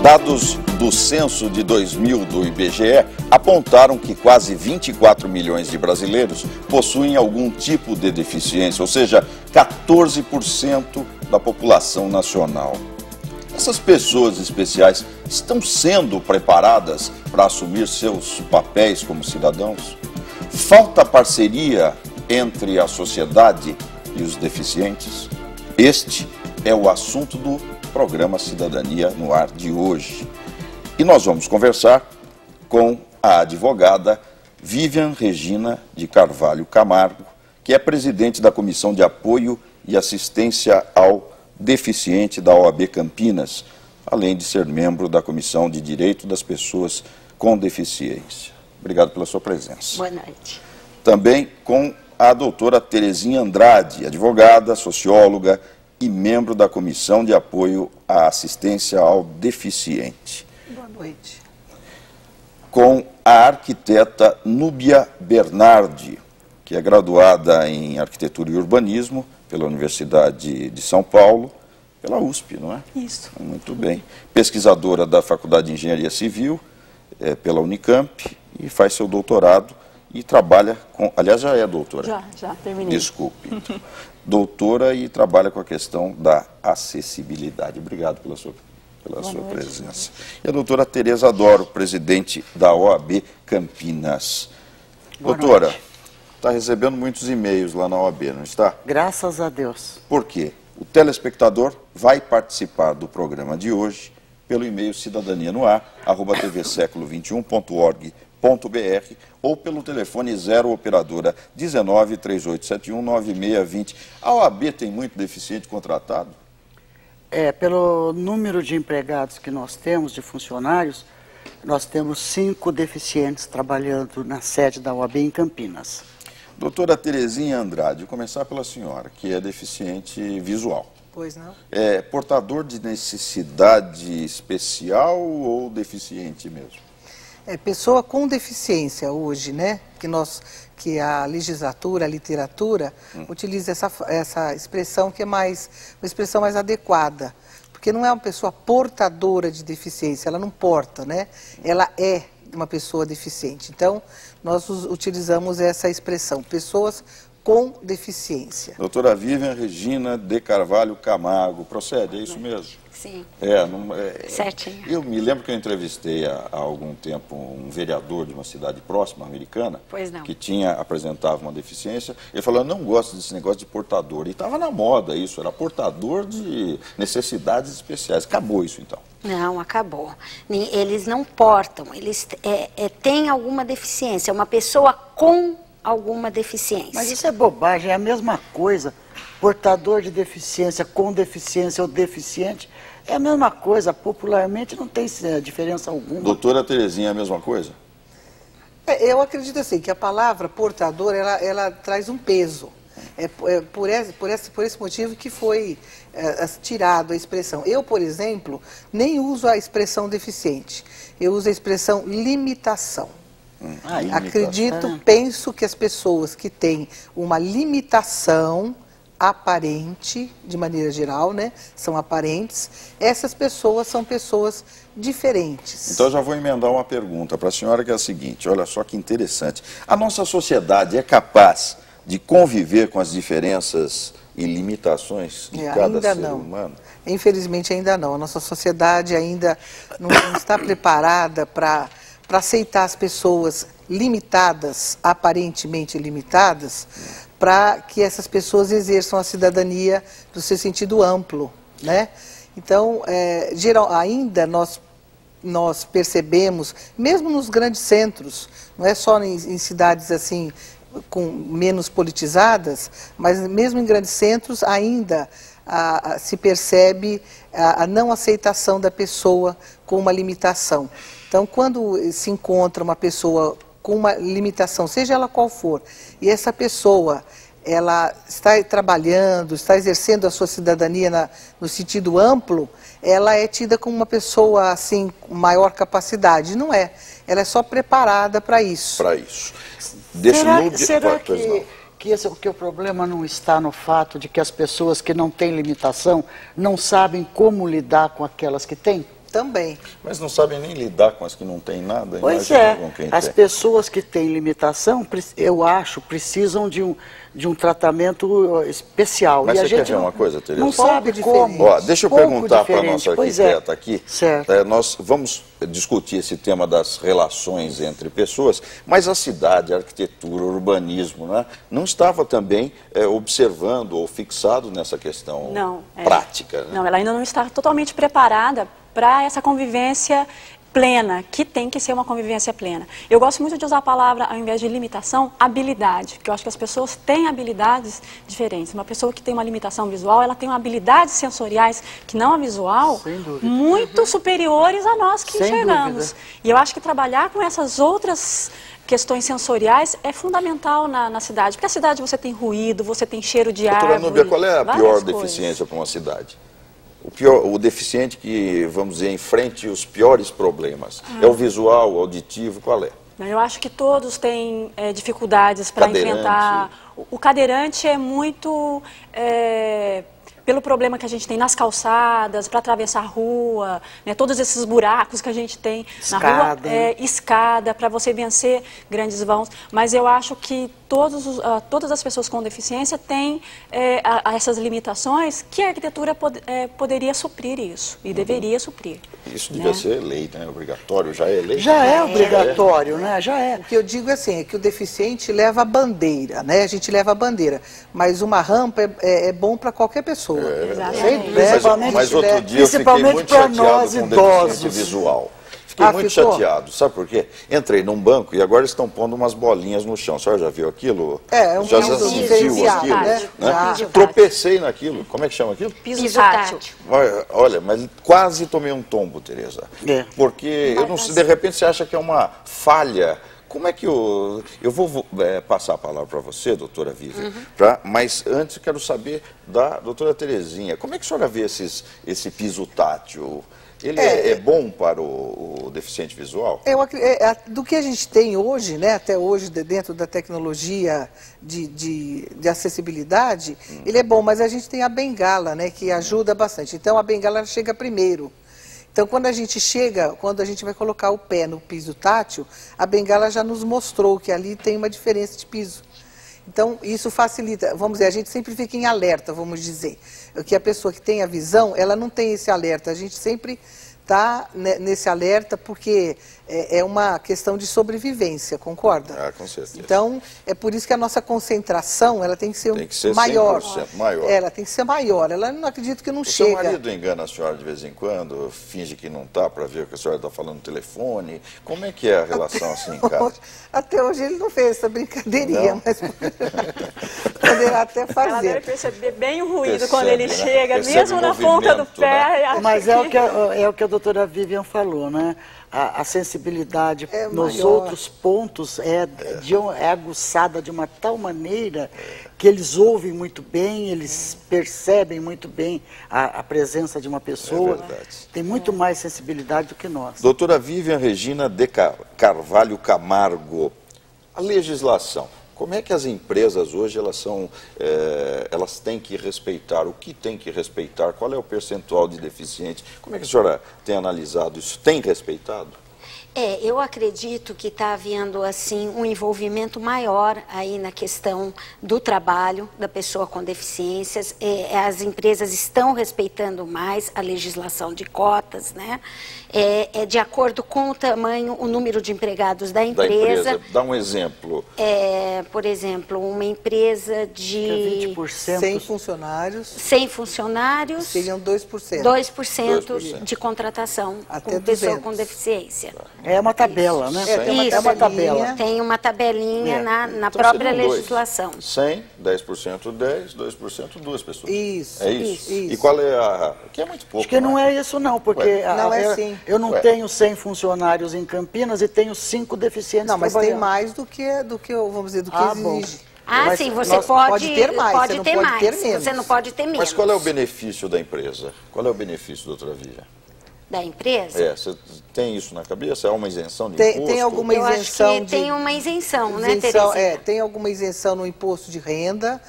Dados do censo de 2000 do IBGE apontaram que quase 24 milhões de brasileiros possuem algum tipo de deficiência, ou seja, 14% da população nacional. Essas pessoas especiais estão sendo preparadas para assumir seus papéis como cidadãos? Falta parceria entre a sociedade e os deficientes? Este é o assunto do programa Cidadania no Ar de hoje. E nós vamos conversar com a advogada Vivian Regina de Carvalho Camargo, que é presidente da Comissão de Apoio e Assistência ao Deficiente da OAB Campinas, além de ser membro da Comissão de Direito das Pessoas com Deficiência. Obrigado pela sua presença. Boa noite. Também com a doutora Terezinha Andrade, advogada, socióloga e membro da Comissão de Apoio à Assistência ao Deficiente. Boa noite. Com a arquiteta Núbia Bernardi, que é graduada em Arquitetura e Urbanismo pela Universidade de São Paulo, pela USP, não é? Isso. Muito bem. Pesquisadora da Faculdade de Engenharia Civil, pela Unicamp, e faz seu doutorado e trabalha com... Aliás, já é doutora. Já terminei. Desculpe. Então. Doutora e trabalha com a questão da acessibilidade. Obrigado pela sua presença. E a doutora Tereza Doro, presidente da OAB Campinas. Doutora, está recebendo muitos e-mails lá na OAB, não está? Graças a Deus. Por quê? O telespectador vai participar do programa de hoje pelo e-mail cidadanianoar@tvseculo21.org.br ou pelo telefone 0 operadora 19 3871 9620. A OAB tem muito deficiente contratado? Pelo número de empregados que nós temos, de funcionários, nós temos 5 deficientes trabalhando na sede da OAB em Campinas. Doutora Terezinha Andrade, vou começar pela senhora, que é deficiente visual. Pois não? É portador de necessidade especial ou deficiente mesmo? É pessoa com deficiência hoje, né? Que a legislatura, a literatura, utiliza essa expressão que é uma expressão mais adequada. Porque não é uma pessoa portadora de deficiência, ela não porta, né? Ela é uma pessoa deficiente. Então, nós utilizamos essa expressão, pessoas com deficiência. Doutora Vivian Regina de Carvalho Camargo, procede, é isso mesmo? Sim. Certinho. Eu me lembro que eu entrevistei há algum tempo um vereador de uma cidade próxima, americana, que apresentava uma deficiência. Ele falou, eu não gosto desse negócio de portador. E estava na moda isso, era portador de necessidades especiais. Acabou isso então? Não, acabou. Eles não portam, eles têm alguma deficiência, uma pessoa com alguma deficiência. Mas isso é bobagem, é a mesma coisa. Portador de deficiência, com deficiência ou deficiente, é a mesma coisa. Popularmente não tem diferença alguma. Doutora Terezinha, é a mesma coisa? Eu acredito assim, que a palavra portador, ela traz um peso. Por esse motivo que foi tirado a expressão. Eu, por exemplo, nem uso a expressão deficiente. Eu uso a expressão limitação. Penso que as pessoas que têm uma limitação aparente, de maneira geral, né, são aparentes, essas pessoas são pessoas diferentes. Então, já vou emendar uma pergunta para a senhora, que é a seguinte, olha só que interessante. A nossa sociedade é capaz de conviver com as diferenças e limitações de cada ser humano? Infelizmente, ainda não. A nossa sociedade ainda não está preparada para aceitar as pessoas limitadas, aparentemente limitadas, para que essas pessoas exerçam a cidadania no seu sentido amplo, né? Então, ainda nós percebemos, mesmo nos grandes centros, não é só em cidades assim, menos politizadas, mas mesmo em grandes centros ainda se percebe a não aceitação da pessoa com uma limitação. Então, quando se encontra uma pessoa com uma limitação, seja ela qual for, e essa pessoa ela está trabalhando, está exercendo a sua cidadania no sentido amplo, ela é tida como uma pessoa assim, com maior capacidade. Não é. Ela é só preparada para isso. Para isso. Será que o problema não está no fato de que as pessoas que não têm limitação não sabem como lidar com aquelas que têm? Também. Mas não sabem nem lidar com as que não têm nada. Pois imagina com quem as tem. pessoas que têm limitação, eu acho, precisam de um tratamento especial. Mas e a você gente quer ver uma coisa, Tereza? não sabe diferente. como. Ó, deixa eu Pouco perguntar para a diferente. nossa Pois arquiteta aqui. Certo. Nós vamos discutir esse tema das relações entre pessoas, mas a cidade, a arquitetura, o urbanismo, né, não estava também observando ou fixado nessa questão prática. Né? Não, ela ainda não está totalmente preparada para essa convivência plena, que tem que ser uma convivência plena. Eu gosto muito de usar a palavra, ao invés de limitação, habilidade, porque eu acho que as pessoas têm habilidades diferentes. Uma pessoa que tem uma limitação visual, ela tem habilidades sensoriais, que não a visual, muito superiores a nós que enxergamos. E eu acho que trabalhar com essas outras questões sensoriais é fundamental na cidade, porque a cidade você tem ruído, você tem cheiro de árvore. Doutora Núbia, qual é a pior coisas. deficiência para uma cidade? O deficiente que, vamos dizer, enfrente os piores problemas. É o visual, o auditivo, qual é? Eu acho que todos têm dificuldades para enfrentar. O cadeirante é muito pelo problema que a gente tem nas calçadas, para atravessar a rua, né, todos esses buracos que a gente tem na rua, escada, para você vencer grandes vãos. Mas eu acho que todas as pessoas com deficiência têm essas limitações que a arquitetura poderia suprir isso, e deveria suprir. Isso devia ser lei, né? Obrigatório, já é lei? Já é obrigatório, né? Já é. O que eu digo assim, é que o deficiente leva a bandeira, né? A gente leva a bandeira, mas uma rampa é bom para qualquer pessoa. Mas outro dia eu fiquei muito chateado com o deficiente visual. Fiquei muito chateado, sabe por quê? Entrei num banco e agora estão pondo umas bolinhas no chão. A senhora já viu aquilo? Já assistiu aquilo? Né? Tropecei naquilo. Como é que chama aquilo? Piso tátil. Olha, mas quase tomei um tombo, Tereza. Porque, eu não sei, de repente você acha que é uma falha. Como é que eu vou passar a palavra para você, doutora Vivian, mas antes eu quero saber da doutora Terezinha. Como é que a senhora vê esse piso tátil? Ele é bom para o deficiente visual? Do que a gente tem hoje, né, até hoje, dentro da tecnologia de acessibilidade, ele é bom, mas a gente tem a bengala, né, que ajuda bastante. Então, a bengala chega primeiro. Então, quando a gente vai colocar o pé no piso tátil, a bengala já nos mostrou que ali tem uma diferença de piso. Então, isso facilita, vamos dizer, a gente sempre fica em alerta, vamos dizer. Que a pessoa que tem a visão, ela não tem esse alerta, a gente sempre está nesse alerta porque é uma questão de sobrevivência, concorda? Ah, com certeza. Então, é por isso que a nossa concentração, ela tem que ser maior. 100% maior. Ela tem que ser maior, ela não acredito que não o chega. Seu marido engana a senhora de vez em quando, finge que não está para ver o que a senhora está falando no telefone. Como é que é a relação assim em casa? Até hoje ele não fez essa brincadeirinha, mas poderá até fazer. Ela deve perceber bem o ruído quando ele chega, mesmo na ponta do pé. Né? Mas é o que a doutora Vivian falou, né? A sensibilidade nos outros pontos é aguçada de uma tal maneira que eles ouvem muito bem, eles percebem muito bem a presença de uma pessoa. Tem muito mais sensibilidade do que nós. Doutora Vivian Regina de Carvalho Camargo, a legislação. Como é que as empresas hoje elas têm que respeitar? O que tem que respeitar? Qual é o percentual de deficientes? Como é que a senhora tem analisado isso? Tem respeitado? Eu acredito que está havendo assim um envolvimento maior aí na questão do trabalho da pessoa com deficiências. As empresas estão respeitando mais a legislação de cotas, né? De acordo com o tamanho, o número de empregados da empresa. Dá um exemplo. Por exemplo, uma empresa de 20%. 100 funcionários. 100 funcionários. Seriam 2%. 2% de contratação até com pessoa com deficiência. É uma tabela, né? Isso, é uma tabela. Tem uma tabelinha na própria legislação. 100, 10%, 10, 2%, 2 pessoas. Isso. É isso. E qual é a... Que é muito pouco. Acho que não é isso não, porque não é assim. Eu não tenho 100 funcionários em Campinas e tenho 5 deficientes trabalhando. Não, mas tem mais do que vamos dizer, do que exige. Mas sim, você pode ter mais, pode ter mais. Ter menos. Você não pode ter menos. Mas qual é o benefício da empresa? Qual é o benefício, doutora Vivian? Da empresa? Você tem isso na cabeça? É uma isenção de imposto? Tem alguma isenção? Eu acho que tem uma isenção, né, Terezinha? Terezinha? Tem alguma isenção no imposto de renda.